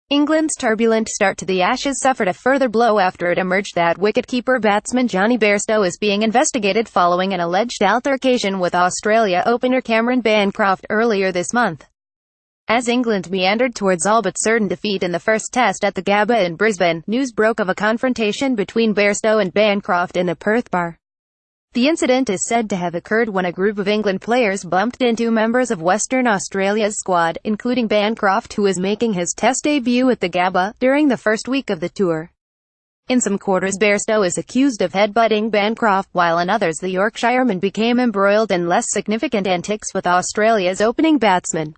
England's turbulent start to the Ashes suffered a further blow after it emerged that wicketkeeper batsman Jonny Bairstow is being investigated following an alleged altercation with Australia opener Cameron Bancroft earlier this month. As England meandered towards all but certain defeat in the first test at the Gabba in Brisbane, news broke of a confrontation between Bairstow and Bancroft in a Perth bar. The incident is said to have occurred when a group of England players bumped into members of Western Australia's squad, including Bancroft, who is making his test debut at the Gabba, during the first week of the tour. In some quarters Bairstow is accused of headbutting Bancroft, while in others the Yorkshireman became embroiled in less significant antics with Australia's opening batsman.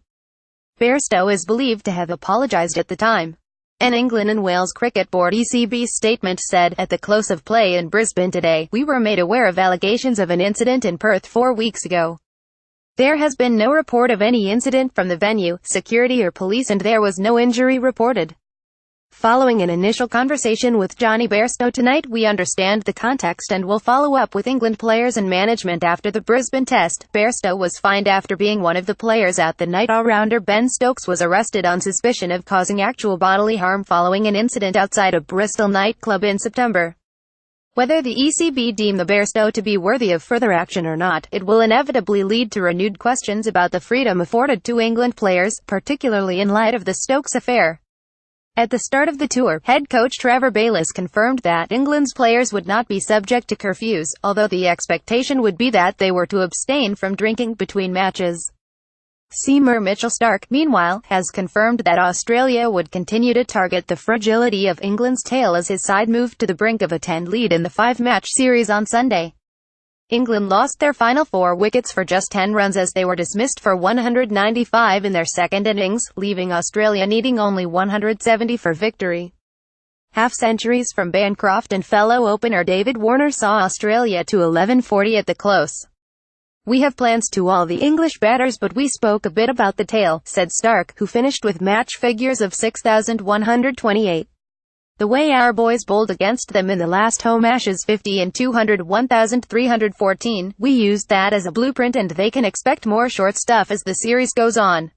Bairstow is believed to have apologised at the time. An England and Wales Cricket Board (ECB) statement said, "At the close of play in Brisbane today, we were made aware of allegations of an incident in Perth 4 weeks ago. There has been no report of any incident from the venue, security or police, and there was no injury reported." Following an initial conversation with Jonny Bairstow tonight, we understand the context and will follow up with England players and management after the Brisbane test. Bairstow was fined after being one of the players out the night. All-rounder Ben Stokes was arrested on suspicion of causing actual bodily harm following an incident outside a Bristol nightclub in September. Whether the ECB deem the Bairstow to be worthy of further action or not, it will inevitably lead to renewed questions about the freedom afforded to England players, particularly in light of the Stokes affair. At the start of the tour, head coach Trevor Bayliss confirmed that England's players would not be subject to curfews, although the expectation would be that they were to abstain from drinking between matches. Seamer Mitchell Starc, meanwhile, has confirmed that Australia would continue to target the fragility of England's tail as his side moved to the brink of a 10 lead in the 5-match series on Sunday. England lost their final 4 wickets for just 10 runs as they were dismissed for 195 in their second innings, leaving Australia needing only 170 for victory. Half-centuries from Bancroft and fellow opener David Warner saw Australia to 1140 at the close. "We have plans to all the English batters, but we spoke a bit about the tail," said Starc, who finished with match figures of 6,128. "The way our boys bowled against them in the last home Ashes 50 and 200 1,314, we used that as a blueprint and they can expect more short stuff as the series goes on."